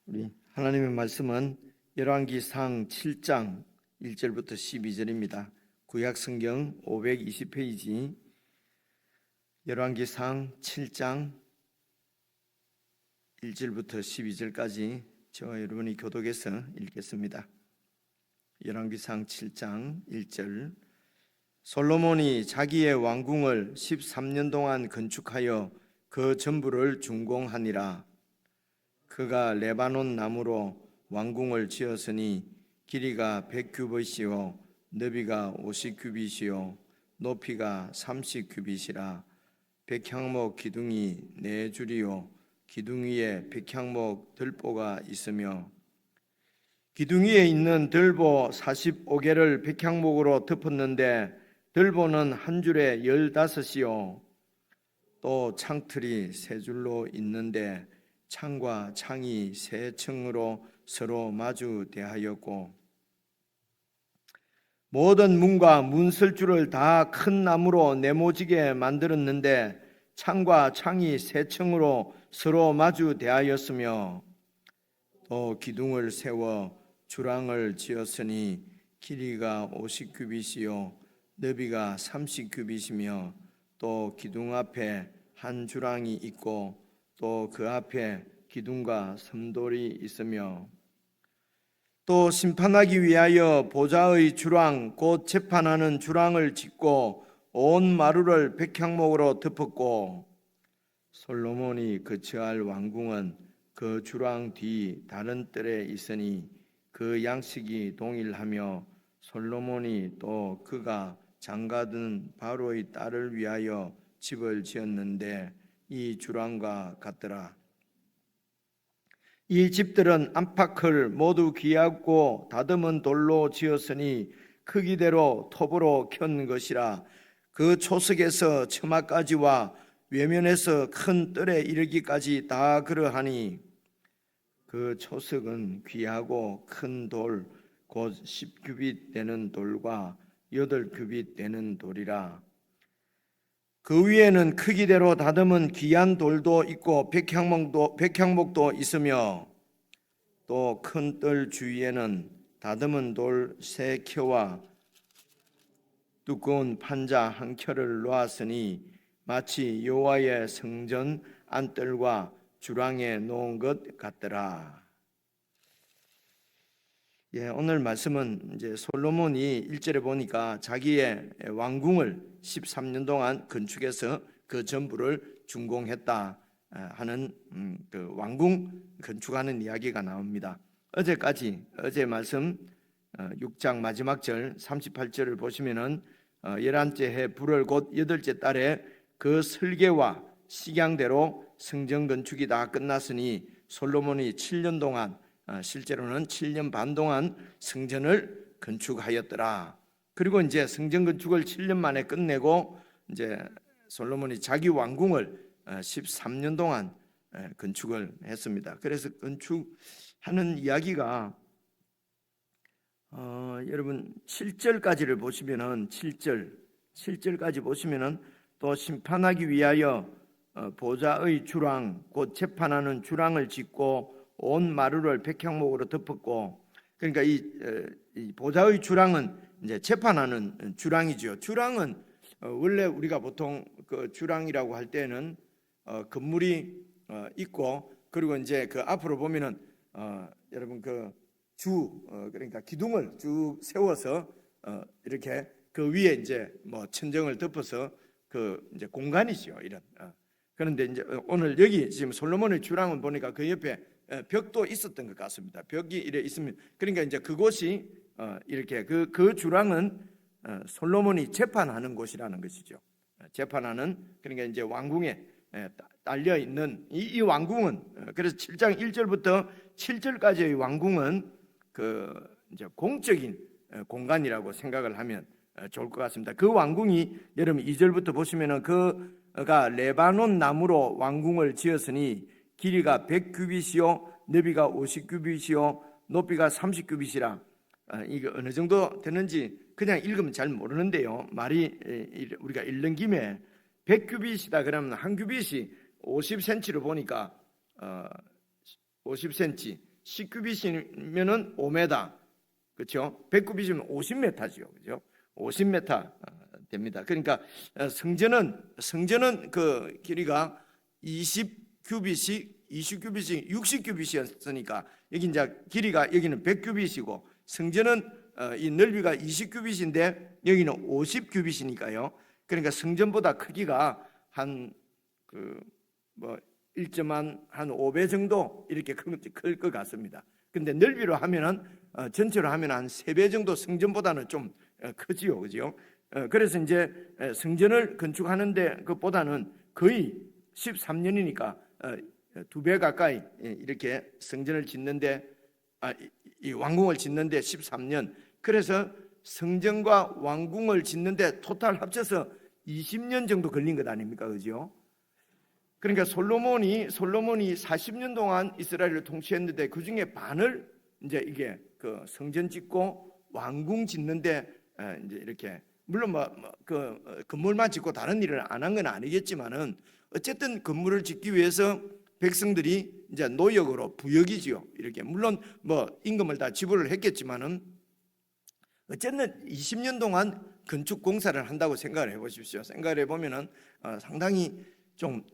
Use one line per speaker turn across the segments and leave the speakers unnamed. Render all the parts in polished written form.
우리 하나님의 말씀은 열왕기상 7장 1절부터 12절입니다. 구약 성경 520페이지 열왕기상 7장 1절부터 12절까지 저와 여러분이 교독해서 읽겠습니다. 열왕기상 7장 1절. 솔로몬이 자기의 왕궁을 13년 동안 건축하여 그 전부를 준공하니라. 그가 레바논 나무로 왕궁을 지었으니 길이가 100규빗이요 너비가 50규빗이요 높이가 30규빗이라. 백향목 기둥이 4줄이요 기둥 위에 백향목 들보가 있으며 기둥 위에 있는 들보 45개를 백향목으로 덮었는데 들보는 한 줄에 15이요 또 창틀이 3줄로 있는데 창과 창이 3층으로 서로 마주 대하였고 모든 문과 문설주를 다 큰 나무로 네모지게 만들었는데 창과 창이 3층으로 서로 마주 대하였으며 또 기둥을 세워 주랑을 지었으니 길이가 50규빗이요 너비가 30규빗이며 또 기둥 앞에 한 주랑이 있고 또 그 앞에 기둥과 섬돌이 있으며 또 심판하기 위하여 보좌의 주랑 곧 재판하는 주랑을 짓고 온 마루를 백향목으로 덮었고 솔로몬이 거처할 왕궁은 그 주랑 뒤 다른 뜰에 있으니 그 양식이 동일하며 솔로몬이 또 그가 장가든 바로의 딸을 위하여 집을 지었는데 이 주랑과 같더라. 이 집들은 안팎을 모두 귀하고 다듬은 돌로 지었으니 크기대로 톱으로 켠 것이라. 그 초석에서 처마까지와 외면에서 큰 뜰에 이르기까지 다 그러하니 그 초석은 귀하고 큰 돌 곧 10규빗 되는 돌과 8규빗 되는 돌이라. 그 위에는 크기대로 다듬은 귀한 돌도 있고 백향목도 있으며 또 큰 뜰 주위에는 다듬은 돌 3켜와 두꺼운 판자 1켜를 놓았으니 마치 여호와의 성전 안뜰과 주랑에 놓은 것 같더라. 오늘 말씀은 이제 솔로몬이 1절에 보니까 자기의 왕궁을 13년 동안 건축해서 그 전부를 준공했다 하는 그 왕궁 건축하는 이야기가 나옵니다. 어제 말씀 6장 마지막 절 38절을 보시면은 11째 해 불월 곧 8째 달에 그 설계와 식양대로 성전 건축이 다 끝났으니 솔로몬이 7년 동안 실제로는 7년 반 동안 성전을 건축하였더라. 그리고 이제 성전 건축을 7년 만에 끝내고 이제 솔로몬이 자기 왕궁을 13년 동안 건축을 했습니다. 그래서 건축하는 이야기가 여러분 7절까지를 보시면은 7절까지 보시면은 또 심판하기 위하여 보좌의 주랑 곧 재판하는 주랑을 짓고 온 마루를 백향목으로 덮었고, 그러니까 이 보좌의 주랑은 이제 재판하는 주랑이죠. 주랑은 원래 우리가 보통 그 주랑이라고 할 때는 건물이 있고, 그리고 이제 그 앞으로 보면은 여러분 그러니까 기둥을 쭉 세워서 이렇게 그 위에 이제 뭐 천정을 덮어서 그 이제 공간이죠. 이런. 그런데 이제 오늘 여기 지금 솔로몬의 주랑은 보니까 그 옆에 벽도 있었던 것 같습니다. 벽이 이래 있으면 그러니까 이제 그곳이 이렇게 그 주랑은 솔로몬이 재판하는 곳이라는 것이죠. 재판하는, 그러니까 이제 왕궁에 딸려 있는 이 왕궁은 그래서 7장 1절부터 7절까지의 왕궁은 그 이제 공적인 공간이라고 생각을 하면 좋을 것 같습니다. 그 왕궁이 여러분 2절부터 보시면은 그가 레바논 나무로 왕궁을 지었으니 길이가 100규빗이요 너비가 50규빗이요 높이가 30규빗이라. 이게 어느 정도 되는지 그냥 읽으면 잘 모르는데요. 말이 우리가 읽는 김에 100규빗이다 그러면 한 규빗이 50cm로 보니까 50cm 10규빗이면은 5m, 그렇죠? 100규빗이면 50m죠, 그렇죠? 50m 됩니다. 그러니까 성전은 그 길이가 20규빗이 60규빗이었으니까 여기 이제 길이가 여기는 100규빗이고 성전은 이 넓이가 20규빗인데 여기는 50규빗이니까요. 그러니까 성전보다 크기가 한 1.5배 정도 이렇게 클 것 같습니다. 근데 넓이로 하면은 전체로 하면 한 3배 정도 성전보다는 좀 크지요, 그죠? 그래서 이제 성전을 건축하는데 그보다는 거의 13년이니까 2배 가까이 이렇게 성전을 짓는데 이 왕궁을 짓는데 13년. 그래서 성전과 왕궁을 짓는데 토탈 합쳐서 20년 정도 걸린 것 아닙니까, 그죠? 그러니까 솔로몬이 40년 동안 이스라엘을 통치했는데 그 중에 반을 이제 이게 그 성전 짓고 왕궁 짓는데 이제 이렇게 물론 그 건물만 짓고 다른 일을 안 한 건 아니겠지만은 어쨌든 건물을 짓기 위해서 백성들이 이제 노역으로 부역이지요. 이렇게 물론 임금을 다 지불을 했겠지만은 어쨌든 20년 동안 건축 공사를 한다고 생각을 해보십시오. 생각을 해보면은 상당히 좀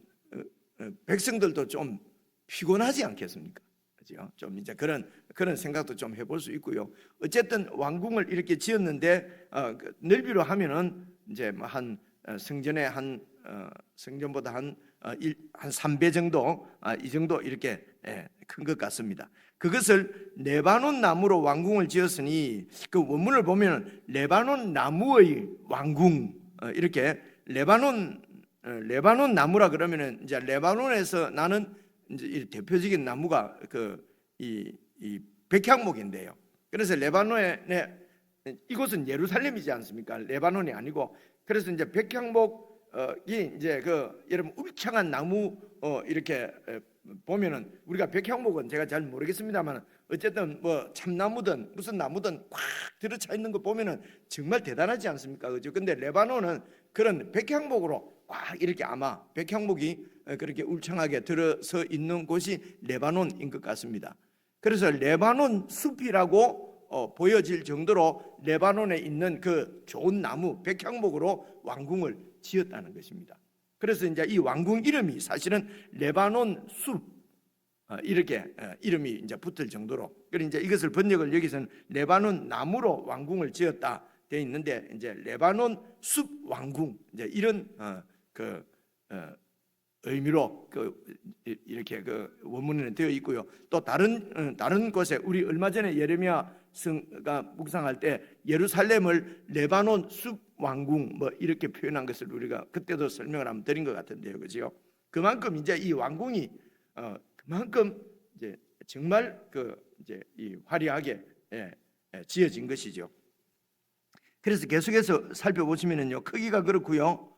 백성들도 좀 피곤하지 않겠습니까? 그죠? 좀 이제 그런 생각도 좀 해볼 수 있고요. 어쨌든 왕궁을 이렇게 지었는데 넓이로 하면은 이제 한 성전의 성전보다 한 3배 정도 이 정도 이렇게 큰 것 같습니다. 그것을 레바논 나무로 왕궁을 지었으니 그 원문을 보면 레바논 나무의 왕궁 이렇게 레바논 나무라 그러면은 이제 레바논에서 나는 이제 대표적인 나무가 이 백향목인데요. 그래서 레바논에 이곳은 예루살렘이지 않습니까? 레바논이 아니고 그래서 이제 백향목이 이제 여러분 울창한 나무 이렇게 보면은 우리가 백향목은 제가 잘 모르겠습니다만 어쨌든 참나무든 무슨 나무든 꽉 들어차 있는 거 보면은 정말 대단하지 않습니까? 그죠? 근데 레바논은 그런 백향목으로 꽉 이렇게 아마 백향목이 그렇게 울창하게 들어서 있는 곳이 레바논인 것 같습니다. 그래서 레바논 숲이라고 보여질 정도로 레바논에 있는 그 좋은 나무 백향목으로 왕궁을 지었다는 것입니다. 그래서 이제 이 왕궁 이름이 사실은 레바논 숲 이렇게 이름이 이제 붙을 정도로 그리고 이제 이것을 번역을 여기서는 레바논 나무로 왕궁을 지었다 돼 있는데 이제 레바논 숲 왕궁 이제 이런 의미로 이렇게 원문에는 되어 있고요. 또 다른 곳에 우리 얼마 전에 예레미야가 묵상할 때 예루살렘을 레바논 숲 왕궁 이렇게 표현한 것을 우리가 그때도 설명을 한번 드린 것 같은데요, 그죠? 그만큼 이제 이 왕궁이 그만큼 이제 정말 이제 이 화려하게 지어진 것이죠. 그래서 계속해서 살펴보시면은요, 크기가 그렇고요.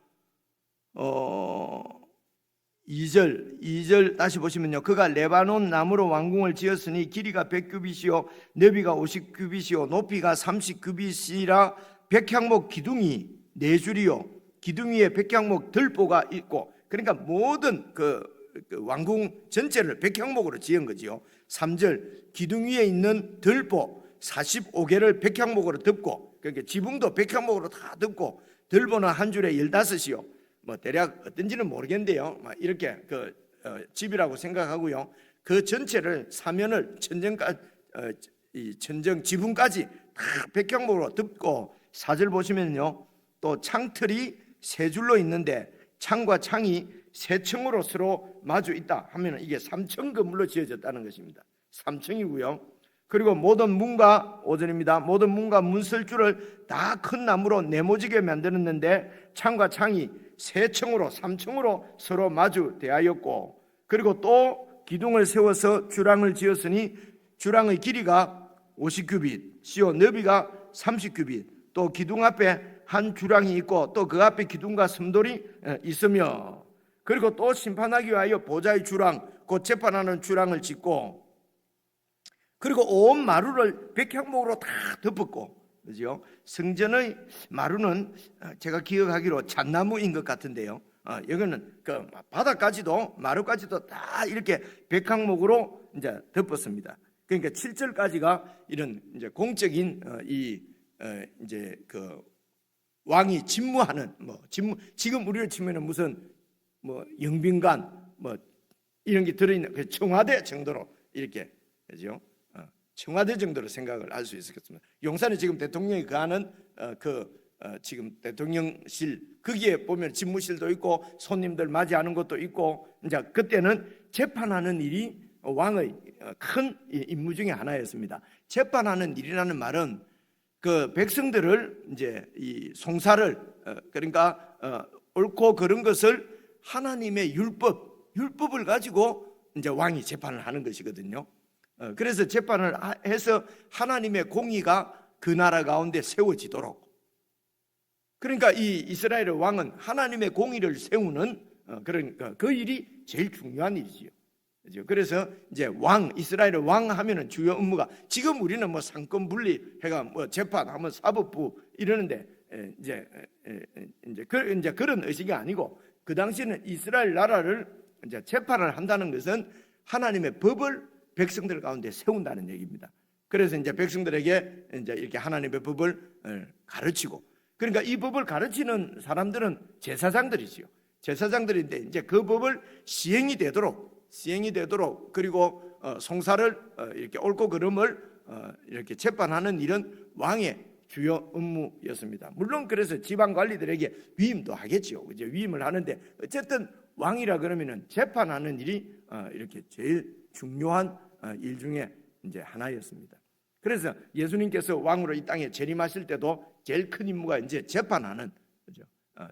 2절 다시 보시면요. 그가 레바논 나무로 왕궁을 지었으니 길이가 100규빗이요 너비가 50규빗이요 높이가 30규빗이라 백향목 기둥이 4줄이요 기둥 위에 백향목 들보가 있고 그러니까 모든 그 왕궁 전체를 백향목으로 지은 거지요. 3절 기둥 위에 있는 들보 45개를 백향목으로 덮고 그러니까 지붕도 백향목으로 다 덮고 들보는 한 줄에 15이요. 대략 어떤지는 모르겠는데요. 이렇게 집이라고 생각하고요. 그 전체를 사면을 천정 지붕까지 다 백향목으로 덮고 4절 보시면요. 또 창틀이 3줄로 있는데 창과 창이 3층으로 서로 마주 있다 하면 이게 3층 건물로 지어졌다는 것입니다. 3층이고요. 그리고 모든 문과 5절입니다. 모든 문과 문설주를 다 큰 나무로 네모지게 만들었는데 창과 창이 3층으로 3층으로 서로 마주 대하였고 그리고 또 기둥을 세워서 주랑을 지었으니 주랑의 길이가 50규빗 너비가 30규빗 또 기둥 앞에 한 주랑이 있고 또 그 앞에 기둥과 섬돌이 있으며 그리고 또 심판하기 위하여 보좌의 주랑 곧 재판하는 주랑을 짓고 그리고 온 마루를 백향목으로 다 덮었고 그죠? 성전의 마루는 제가 기억하기로 잣나무인 것 같은데요. 여기는 바닥까지도 마루까지도 다 이렇게 백향목으로 이제 덮었습니다. 그러니까 7절까지가 이런 이제 공적인 이제 그 왕이 직무하는 지금 우리로 치면은 무슨 영빈관 이런 게 들어있는 그 청와대 정도로 이렇게 그죠? 청와대 정도로 생각을 할 수 있었겠습니다. 용산에 지금 대통령이 거하는 지금 대통령실 거기에 보면 집무실도 있고 손님들 맞이하는 것도 있고 이제 그때는 재판하는 일이 왕의 큰 임무 중에 하나였습니다. 재판하는 일이라는 말은 그 백성들을 이제 이 송사를 그러니까 옳고 그른 것을 하나님의 율법을 가지고 이제 왕이 재판을 하는 것이거든요. 그래서 재판을 해서 하나님의 공의가 그 나라 가운데 세워지도록, 그러니까 이 이스라엘의 왕은 하나님의 공의를 세우는 그러니까 그 일이 제일 중요한 일이지요. 그래서 이제 이스라엘의 왕 하면은 주요 업무가, 지금 우리는 상권 분리해가 재판하면 사법부 이러는데 이제 그런 의식이 아니고, 그 당시에는 이스라엘 나라를 이제 재판을 한다는 것은 하나님의 법을 백성들 가운데 세운다는 얘기입니다. 그래서 이제 백성들에게 이제 이렇게 하나님의 법을 가르치고, 그러니까 이 법을 가르치는 사람들은 제사장들이지요. 제사장들인데 이제 그 법을 시행이 되도록 그리고 송사를 이렇게 옳고 그름을 이렇게 재판하는 일은 왕의 주요 업무였습니다. 물론 그래서 지방 관리들에게 위임도 하겠지요. 이제 위임을 하는데 어쨌든 왕이라 그러면은 재판하는 일이 이렇게 제일 중요한 일 중에 이제 하나였습니다. 그래서 예수님께서 왕으로 이 땅에 재림하실 때도 제일 큰 임무가 이제 재판하는, 그죠?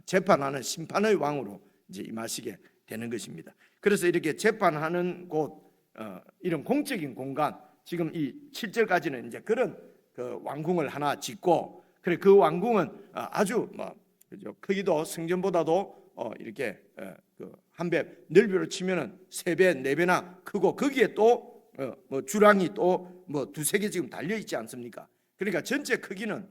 재판하는 심판의 왕으로 이제 임하시게 되는 것입니다. 그래서 이렇게 재판하는 곳, 이런 공적인 공간, 지금 이 7절까지는 이제 그런 그 왕궁을 하나 짓고, 그래 그 왕궁은 아주 그죠? 크기도 성전보다도 이렇게 한 배 넓이로 치면은 3배, 4배나 크고, 거기에 또 주랑이 또 두세 개 지금 달려 있지 않습니까? 그러니까 전체 크기는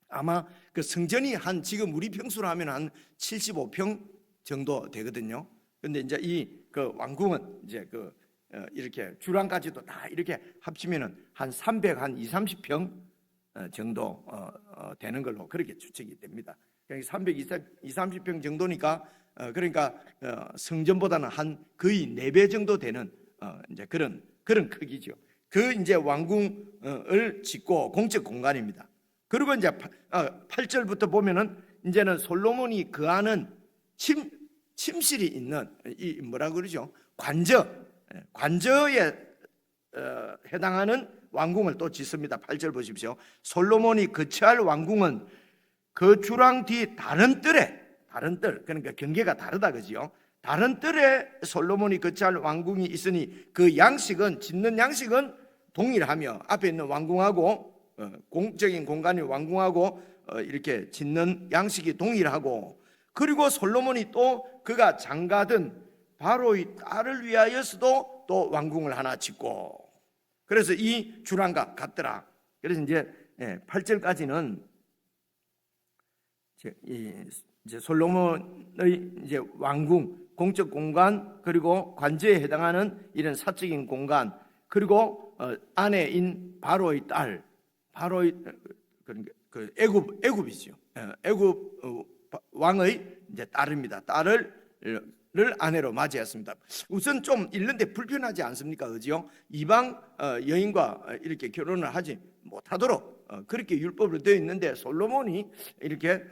아마 그 성전이 지금 우리 평수로 하면 한 75평 정도 되거든요. 근데 이제 이 그 왕궁은 이제 이렇게 주랑까지도 다 이렇게 합치면은 한 320-30평 정도 되는 걸로 그렇게 추측이 됩니다. 그러니까 320-30평 정도니까 그러니까 성전보다는 한 거의 4배 정도 되는 이제 그런 크기죠. 그 이제 왕궁을 짓고 공적 공간입니다. 그리고 이제 8절부터 보면은 이제는 솔로몬이 거하는 침실이 있는 이 뭐라 그러죠? 관저에 해당하는 왕궁을 또 짓습니다. 8절 보십시오. 솔로몬이 거처할 왕궁은 그 주랑 뒤 다른 뜰, 그러니까 경계가 다르다 그지요? 다른 뜰에 솔로몬이 거처할 왕궁이 있으니 그 양식은, 짓는 양식은 동일하며, 앞에 있는 왕궁하고 공적인 공간이 왕궁하고 이렇게 짓는 양식이 동일하고, 그리고 솔로몬이 또 그가 장가든 바로의 딸을 위하여서도 또 왕궁을 하나 짓고, 그래서 이 주랑과 같더라. 그래서 이제 8절까지는 이제 솔로몬의 이제 왕궁, 공적 공간, 그리고 관저에 해당하는 이런 사적인 공간, 그리고 아내인 바로의 딸, 그 애굽이죠. 애굽 왕의 이제 딸입니다. 딸을 아내로 맞이했습니다. 우선 좀 읽는데 불편하지 않습니까? 그죠? 이방 여인과 이렇게 결혼을 하지 못하도록 그렇게 율법으로 되어 있는데, 솔로몬이 이렇게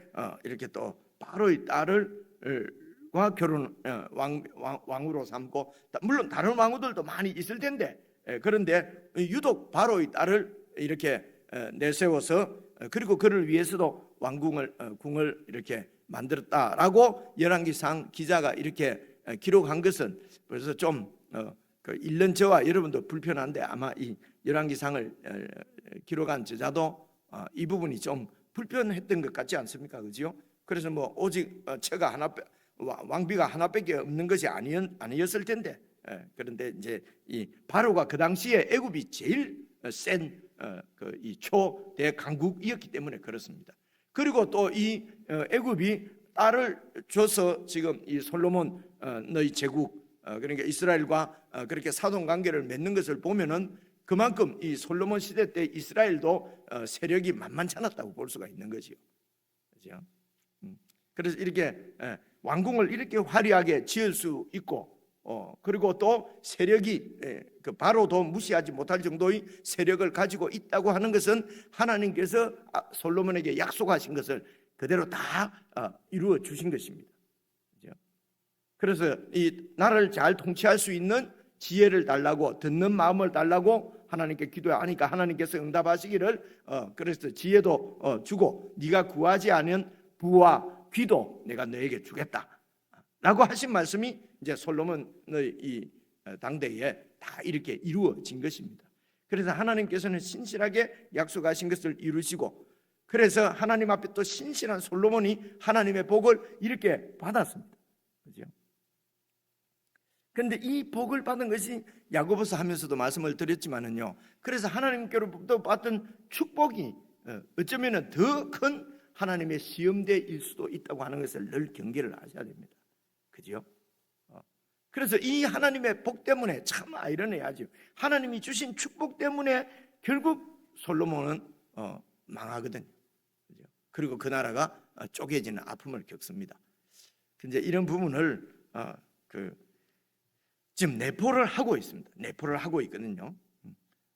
또 바로의 딸과 결혼 왕으로 삼고, 물론 다른 왕후들도 많이 있을 텐데 그런데 유독 바로의 딸을 이렇게 내세워서, 그리고 그를 위해서도 궁을 이렇게 만들었다라고 열왕기상 기자가 이렇게 기록한 것은 벌써 좀 읽는 저와 여러분도 불편한데, 아마 이 열왕기상을 기록한 저자도 이 부분이 좀 불편했던 것 같지 않습니까? 그죠? 그래서 오직 처가 왕비가 하나밖에 없는 것이 아니었을 텐데, 그런데 이제 이 바로가 그 당시에 애굽이 제일 센 이 초대 강국이었기 때문에 그렇습니다. 그리고 또 이 애굽이 딸을 줘서 지금 이 솔로몬 너희 제국, 그러니까 이스라엘과 그렇게 사돈 관계를 맺는 것을 보면은 그만큼 이 솔로몬 시대 때 이스라엘도 세력이 만만치 않았다고 볼 수가 있는 거지요. 그죠? 그래서 이렇게 왕궁을 이렇게 화려하게 지을 수 있고, 그리고 또 세력이 그 바로도 무시하지 못할 정도의 세력을 가지고 있다고 하는 것은 하나님께서 솔로몬에게 약속하신 것을 그대로 다 이루어 주신 것입니다. 그죠? 그래서 이 나라를 잘 통치할 수 있는 지혜를 달라고, 듣는 마음을 달라고 하나님께 기도하니까 하나님께서 응답하시기를, 그래서 지혜도 주고 네가 구하지 않은 부와 귀도 내가 너에게 주겠다 라고 하신 말씀이 이제 솔로몬의 이 당대에 다 이렇게 이루어진 것입니다. 그래서 하나님께서는 신실하게 약속하신 것을 이루시고, 그래서 하나님 앞에 또 신실한 솔로몬이 하나님의 복을 이렇게 받았습니다. 그죠? 그런데 이 복을 받은 것이 야고보서 하면서도 말씀을 드렸지만은요, 그래서 하나님께로부터 받은 축복이 어쩌면은 더 큰 하나님의 시험대일 수도 있다고 하는 것을 늘 경계를 하셔야 됩니다. 그죠? 그래서 이 하나님의 복 때문에 참 아이러니하죠. 하나님이 주신 축복 때문에 결국 솔로몬은 망하거든요. 그죠? 그리고 그 나라가 쪼개지는 아픔을 겪습니다. 근데 이런 부분을 지금 내포를 하고 있습니다. 내포를 하고 있거든요.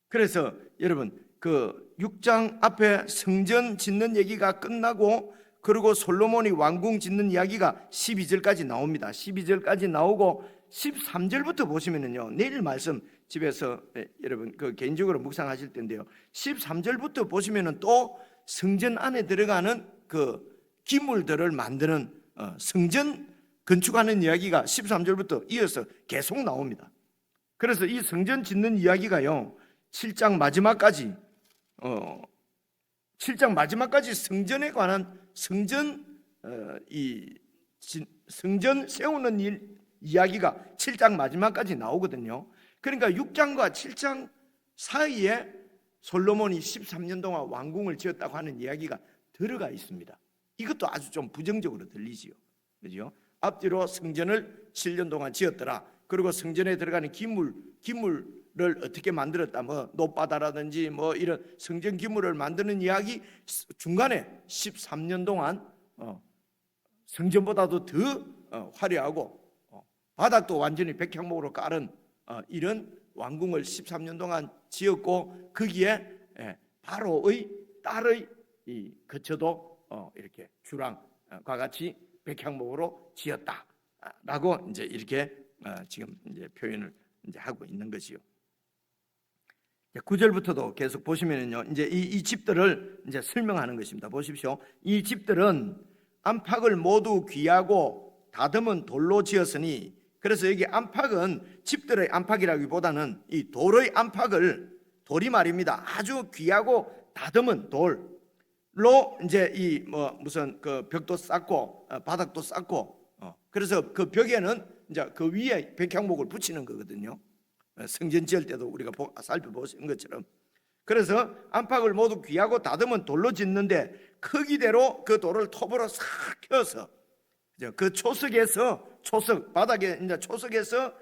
그래서 여러분 그 6장 앞에 성전 짓는 얘기가 끝나고, 그리고 솔로몬이 왕궁 짓는 이야기가 12절까지 나옵니다. 12절까지 나오고 13절부터 보시면은요, 내일 말씀 집에서 여러분 그 개인적으로 묵상하실 텐데요, 13절부터 보시면은 또 성전 안에 들어가는 그 기물들을 만드는 성전 건축하는 이야기가 13절부터 이어서 계속 나옵니다. 그래서 이 성전 짓는 이야기가요, 7장 마지막까지 성전에 관한 성전 세우는 일 이야기가 7장 마지막까지 나오거든요. 그러니까 6장과 7장 사이에 솔로몬이 13년 동안 왕궁을 지었다고 하는 이야기가 들어가 있습니다. 이것도 아주 좀 부정적으로 들리지요. 그죠? 앞뒤로 성전을 7년 동안 지었더라. 그리고 성전에 들어가는 기물을 어떻게 만들었다, 뭐 노바다라든지 뭐 이런 성전 기물을 만드는 이야기, 중간에 13년 동안 성전보다도 더 화려하고 바닥도 완전히 백향목으로 깔은 이런 왕궁을 13년 동안 지었고, 거기에 바로의 딸의 이 거처도 이렇게 주랑과 같이 백향목으로 지었다라고 이제 이렇게 지금 이제 표현을 이제 하고 있는 것이요. 9절부터도 계속 보시면은요, 이제 이 집들을 이제 설명하는 것입니다. 보십시오. 이 집들은 안팎을 모두 귀하고 다듬은 돌로 지었으니, 그래서 여기 안팎은 집들의 안팎이라기보다는 이 돌의 안팎을, 돌이 말입니다, 아주 귀하고 다듬은 돌로 이제 이 뭐 무슨 그 벽도 쌓고 바닥도 쌓고, 그래서 그 벽에는 이제 그 위에 백향목을 붙이는 거거든요. 성전 지을 때도 우리가 살펴보신 것처럼. 그래서 안팎을 모두 귀하고 다듬은 돌로 짓는데, 크기대로 그 돌을 톱으로 싹 켜서 그 초석에서, 바닥에 이제 초석에서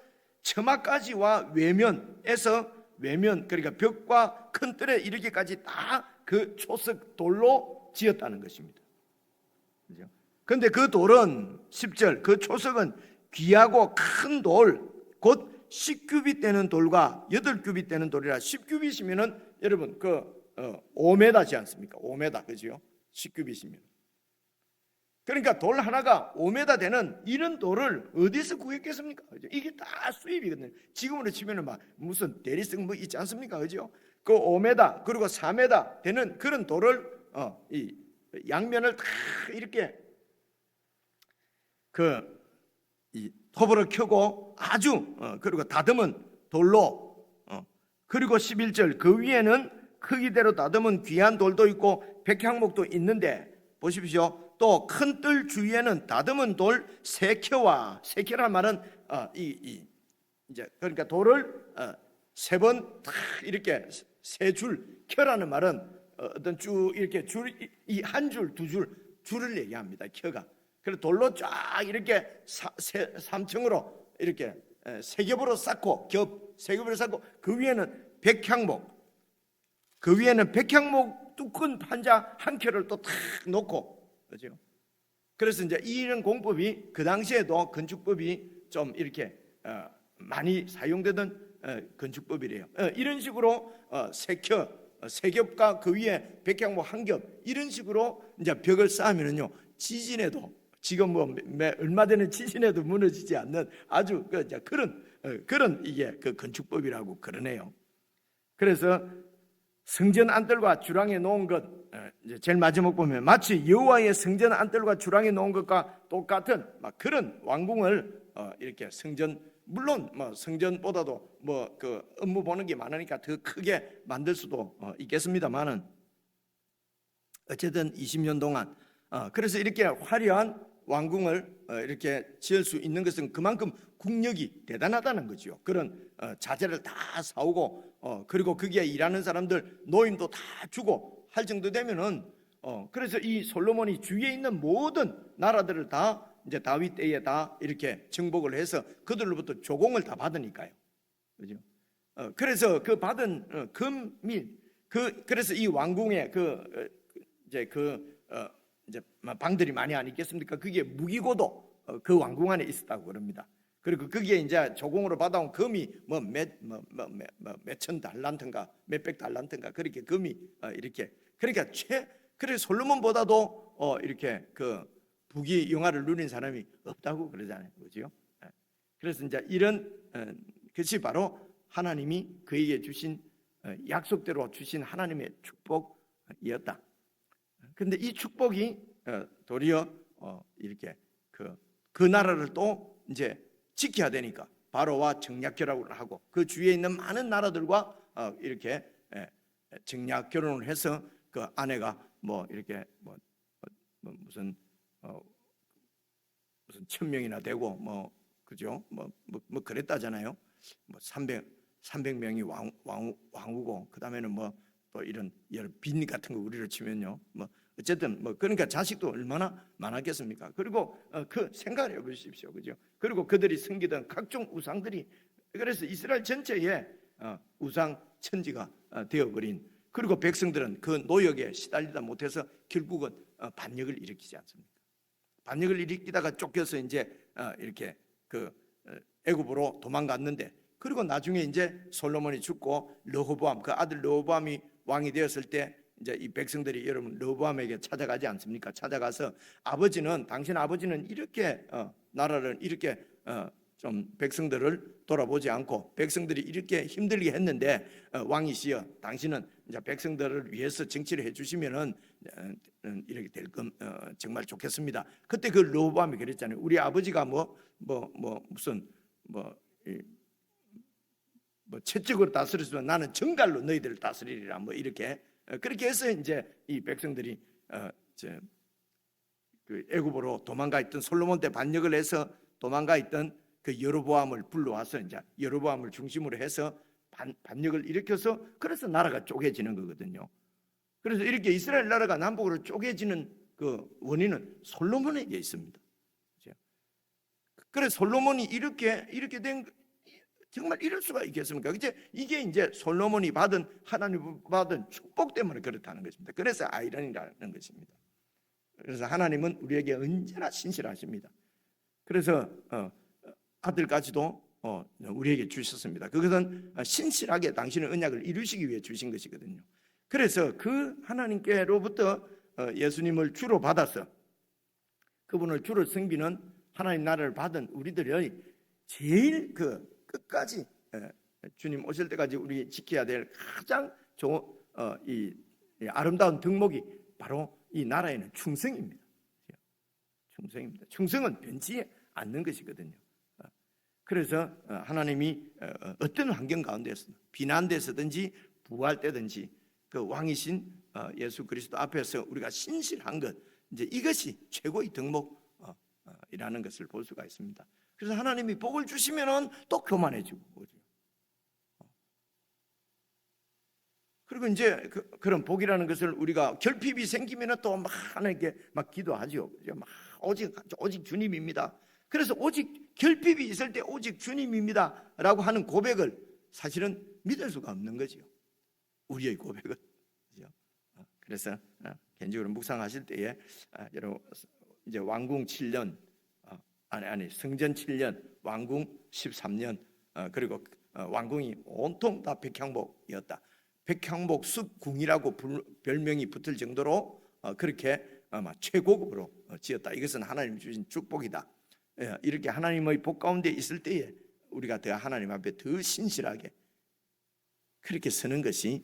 처마까지와 외면에서, 외면 그러니까 벽과 큰 뜰에 이르기까지 다 그 초석 돌로 지었다는 것입니다. 그런데 그 돌은 10절, 그 초석은 귀하고 큰 돌, 곧 10규빗 되는 돌과 8규빗 되는 돌이라. 10규빗이면은 여러분 그 5m지 않습니까? 5m, 그죠? 10규빗이면. 그러니까 돌 하나가 5m 되는 이런 돌을 어디서 구했겠습니까? 그죠? 이게 다 수입이거든요. 지금으로 치면은 막 무슨 대리석 뭐 있지 않습니까? 그죠? 그 5m 그리고 4m 되는 그런 돌을 이 양면을 다 이렇게 이 톱으로 켜고 아주 그리고 다듬은 돌로, 그리고 11절 그 위에는 크기대로 다듬은 귀한 돌도 있고 백향목도 있는데, 보십시오. 또 큰 뜰 주위에는 다듬은 돌 세켜와, 세켜란 말은 이제 그러니까 돌을 세 번 탁 이렇게 세 줄 켜라는 말은 어떤 쭉 이렇게 이 한 줄 두 줄을 얘기합니다. 켜가. 그래서 돌로 쫙 이렇게 3층으로 이렇게 세 겹으로 쌓고, 세 겹으로 쌓고, 그 위에는 백향목, 그 위에는 백향목 두꺼운 판자 한 켤을 또 탁 놓고, 그죠? 그래서 이제 이런 공법이 그 당시에도 건축법이 좀 이렇게 많이 사용되던 건축법이래요. 이런 식으로 세 겹과 그 위에 백향목 한 겹, 이런 식으로 이제 벽을 쌓으면은요, 지진에도, 지금 뭐 얼마 되는 지진에도 무너지지 않는 아주 그런 이게 그 건축법이라고 그러네요. 그래서 성전 안뜰과 주랑에 놓은 것, 이제 제일 마지막 보면 마치 여호와의 성전 안뜰과 주랑에 놓은 것과 똑같은 막 그런 왕궁을 이렇게 성전, 물론 뭐 성전보다도 뭐 그 업무 보는 게 많으니까 더 크게 만들 수도 있겠습니다만은, 어쨌든 20년 동안 그래서 이렇게 화려한 왕궁을 이렇게 지을 수 있는 것은 그만큼 국력이 대단하다는 거죠. 그런 자재를 다 사오고 그리고 거기에 일하는 사람들 노임도 다 주고 할 정도 되면은 그래서 이 솔로몬이 주위에 있는 모든 나라들을 다 이제 다윗 때에 다 이렇게 정복을 해서 그들로부터 조공을 다 받으니까요. 그죠? 그래서 그 받은 금밀, 그래서 이 왕궁에 이제 방들이 많이 안 있겠습니까? 그게 무기고도 그 왕궁 안에 있었다고 그럽니다. 그리고 거기에 이제 조공으로 받아온 금이 몇천 달란트인가 몇백 달란트인가 그렇게 금이 이렇게, 그러니까 그래서 솔로몬보다도 이렇게 그 부귀 영화를 누린 사람이 없다고 그러잖아요, 그렇죠? 그래서 이제 이런 것이 바로 하나님이 그에게 주신 약속대로 주신 하나님의 축복이었다. 근데 이 축복이 도리어 이렇게 그 나라를 또 이제 지켜야 되니까 바로와 정략 결합을 하고 그 주위에 있는 많은 나라들과 이렇게 정략 결혼을 해서 그 아내가 뭐 이렇게 무슨 1000명이나 되고 뭐 그죠? 뭐 그랬다잖아요. 뭐 300명이 왕후고 그다음에는 뭐 또 이런 여러 빈 같은 거 우리로 치면요. 뭐 어쨌든 뭐 그러니까 자식도 얼마나 많았겠습니까? 그리고 그 생각을 해보십시오, 그죠? 그리고 그들이 섬기던 각종 우상들이, 그래서 이스라엘 전체에 우상 천지가 되어버린, 그리고 백성들은 그 노역에 시달리다 못해서 결국은 반역을 일으키지 않습니까? 반역을 일으키다가 쫓겨서 이제 이렇게 그 애굽으로 도망갔는데, 그리고 나중에 이제 솔로몬이 죽고 르호보암 그 아들 르호보암이 왕이 되었을 때 이제 이 백성들이 여러분 르호보암에게 찾아가지 않습니까? 찾아가서 당신 아버지는 이렇게 나라를 이렇게 좀 백성들을 돌아보지 않고 백성들이 이렇게 힘들게 했는데 왕이시여 당신은 이제 백성들을 위해서 정치를 해주시면은 이렇게 될 건 정말 좋겠습니다. 그때 그 르호보암이 그랬잖아요. 우리 아버지가 무슨 채찍으로 다스렸으면 나는 정갈로 너희들을 다스리리라 뭐 이렇게 그렇게 해서 이제 이 백성들이 그 애굽으로 도망가 있던 솔로몬 때 반역을 해서 도망가 있던 그 여로보암을 불러와서 이제 여로보암을 중심으로 해서 반역을 일으켜서 그래서 나라가 쪼개지는 거거든요. 그래서 이렇게 이스라엘 나라가 남북으로 쪼개지는 그 원인은 솔로몬에게 있습니다. 그래서 솔로몬이 이렇게 된, 정말 이럴 수가 있겠습니까? 이게 이제 솔로몬이 하나님 받은 축복 때문에 그렇다는 것입니다. 그래서 아이러니라는 것입니다. 그래서 하나님은 우리에게 언제나 신실하십니다. 그래서 아들까지도 우리에게 주셨습니다. 그것은 신실하게 당신의 언약을 이루시기 위해 주신 것이거든요. 그래서 그 하나님께로부터 예수님을 주로 받아서 그분을 주로 섬기는 하나님 나라를 받은 우리들의 제일 끝까지 주님 오실 때까지 우리 지켜야 될 가장 좋은 이 아름다운 덕목이 바로 이 나라에는 충성입니다. 충성입니다. 충성은 변치 않는 것이거든요. 그래서 하나님이 어떤 환경 가운데서 비난되서든지 부활 때든지 그 왕이신 예수 그리스도 앞에서 우리가 신실한 것, 이제 이것이 최고의 덕목이라는 것을 볼 수가 있습니다. 그래서 하나님이 복을 주시면은 또 교만해지고, 그리고 이제 그런 복이라는 것을 우리가 결핍이 생기면은 또 막 하나님께 막 기도하죠. 막 오직 주님입니다. 그래서 오직 결핍이 있을 때 오직 주님입니다라고 하는 고백을 사실은 믿을 수가 없는 거죠. 우리의 고백은. 그죠? 그래서 개인적으로 묵상하실 때에 여러분 이제 왕궁 7년, 아니 성전 7년, 왕궁 13년, 그리고 왕궁이 온통 다 백향목이었다. 백향목 숲궁이라고 별명이 붙을 정도로 그렇게 최고급으로 지었다. 이것은 하나님 주신 축복이다. 이렇게 하나님의 복 가운데 있을 때에 우리가 더 하나님 앞에 더 신실하게 그렇게 서는 것이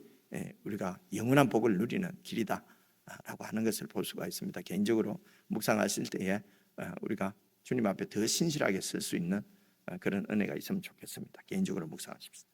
우리가 영원한 복을 누리는 길이다라고 하는 것을 볼 수가 있습니다. 개인적으로 묵상하실 때에 우리가 주님 앞에 더 신실하게 설 수 있는 그런 은혜가 있으면 좋겠습니다. 개인적으로 묵상하십시오.